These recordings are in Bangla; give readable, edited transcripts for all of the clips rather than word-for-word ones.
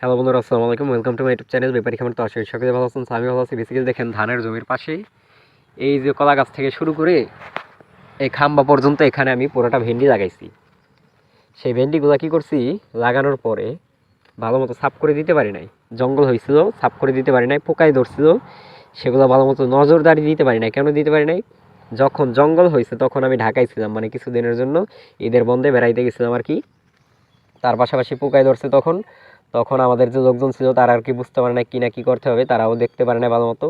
হ্যালো বন্ধুরা, আসসালামু আলাইকুম। Welcome to my YouTube channel Bepari Khamar. তো আসলে সকলে ভালো আছেন, আমি ভালো আছি। বেসিক্যালি দেখেন ধানের জমির পাশেই এই যে কলা গাছ থেকে শুরু করে এই খাম্বা পর্যন্ত এখানে আমি পুরোটা ভেন্ডি লাগাইছি। সেই ভেন্ডিগুলো কি করছি, লাগানোর পরে ভালো মতো সাফ করে দিতে পারি নাই। জঙ্গল হয়েছিল, সাফ করে দিতে পারি নাই, পোকায় ধরছিল, সেগুলো ভালো মতো নজরদারি দিতে পারি নাই। কেন দিতে পারি নাই? যখন জঙ্গল হয়েছে তখন আমি ঢাকায় ছিলাম, মানে কিছুদিনের জন্য ঈদের বন্ধে বেড়াইতে গেছিলাম আর কি। তার পাশাপাশি পোকায় ধরছে তখন তখন আমাদের যে লোকজন ছিল তারা আর কি বুঝতে পারে না কি না কি করতে হবে, তারাও দেখতে পারে না ভালো মতো।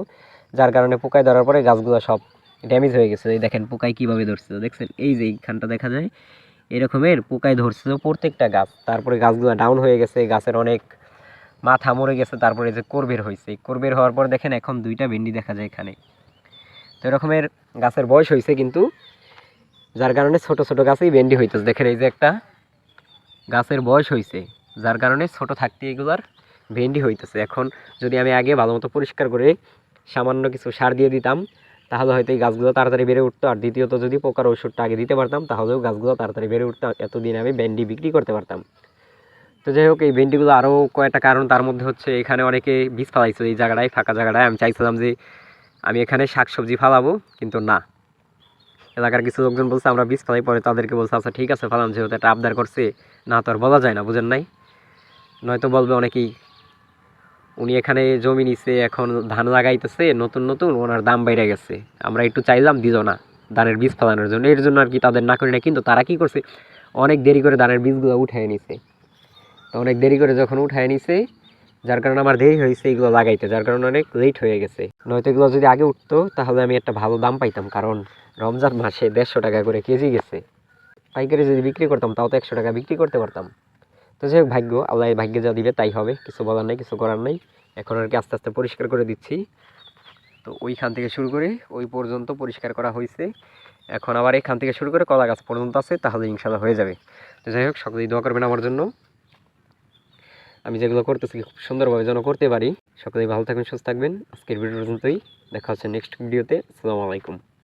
যার কারণে পোকায় ধরার পরে গাছগুলো সব ড্যামেজ হয়ে গেছে। এই দেখেন পোকায় কীভাবে ধরছিল, দেখছেন? এই যে এইখানটা দেখা যায় এরকমের পোকায় ধরছিল প্রত্যেকটা গাছ। তারপরে গাছগুলো ডাউন হয়ে গেছে, গাছের অনেক মাথা মরে গেছে। তারপরে যে কোর বের হয়েছে, কোর বের হওয়ার পর দেখেন এখন দুইটা ভেন্ডি দেখা যায় এখানে। তো এরকমের গাছের বয়স হয়েছে, কিন্তু যার কারণে ছোট ছোট গাছেই ভেন্ডি হইতেছে। দেখেন এই যে একটা গাছের বয়স হয়েছে, যার কারণে ছোট থাকতে এগুলার ভেন্ডি হইতেছে। এখন যদি আমি আগে ভালো মতো পরিষ্কার করে সামান্য কিছু সার দিয়ে দিতাম, তাহলে হয়তো এই গাছগুলো তাড়াতাড়ি বেড়ে উঠতো। আর দ্বিতীয়ত যদি পোকার ওষুধটা আগে দিতে পারতাম, তাহলেও গাছগুলো তাড়াতাড়ি বেড়ে উঠতো, এতদিন আমি ভেন্ডি বিক্রি করতে পারতাম। তো যাই হোক, এই ভেন্ডিগুলো আরও কয়েকটা কারণ, তার মধ্যে হচ্ছে এখানে অনেকে বীজ ফালাইছে এই জায়গাটায়, ফাঁকা জায়গাটায়। আমি চাইছিলাম যে আমি এখানে শাকসবজি ফালাবো, কিন্তু না, এলাকার কিছু লোকজন বলছে আমরা বীজ ফালাই। পরে তাদেরকে বলছে আচ্ছা ঠিক আছে ফালাম, যেহেতু একটা আবদার করছে, না তো আর বলা যায় না, বুঝেন নাই? নয়তো বলবে অনেকেই উনি এখানে জমি নিছে, এখন ধান লাগাইতেছে নতুন নতুন, ওনার দাম বেড়ে গেছে, আমরা একটু চাইলাম দিল না ধানের বীজ ফেলানোর জন্য। এর জন্য আর কি তাদের না করি না। কিন্তু তারা কি করছে, অনেক দেরি করে ধানের বীজগুলো উঠায় নিছে। তো অনেক দেরি করে যখন উঠায় নিছে, যার কারণে আমার দেরি হয়েছে এগুলো লাগাইতে, যার কারণে অনেক লেট হয়ে গেছে। নয়তো এগুলো যদি আগে উঠতো তাহলে আমি একটা ভালো দাম পাইতাম, কারণ রমজান মাসে 150 টাকা করে কেজি গেছে। পাইকারি যদি বিক্রি করতাম তাও তো 100 টাকা বিক্রি করতে পারতাম। তো যাই হোক, ভাগ্য, আল্লাহ ভাগ্যে যা দিবে তাই হবে, কিছু বলার নেই, কিছু করার নেই। এখন আর কি আস্তে আস্তে পরিষ্কার করে দিচ্ছি। তো ওইখান থেকে শুরু করে ওই পর্যন্ত পরিষ্কার করা হয়েছে। এখন আবার এখান থেকে শুরু করে কলা গাছ পর্যন্ত আছে, তাহলে ইনশাল্লাহ হয়ে যাবে। তো যাই হোক, সকলেই দোয়া করবেন আমার জন্য, আমি যেগুলো করতেছি খুব সুন্দরভাবে যেন করতে পারি। সকলেই ভালো থাকবেন, সুস্থ থাকবেন। আজকের ভিডিও পর্যন্তই, দেখা হচ্ছে নেক্সট ভিডিওতে। আসসালামু আলাইকুম।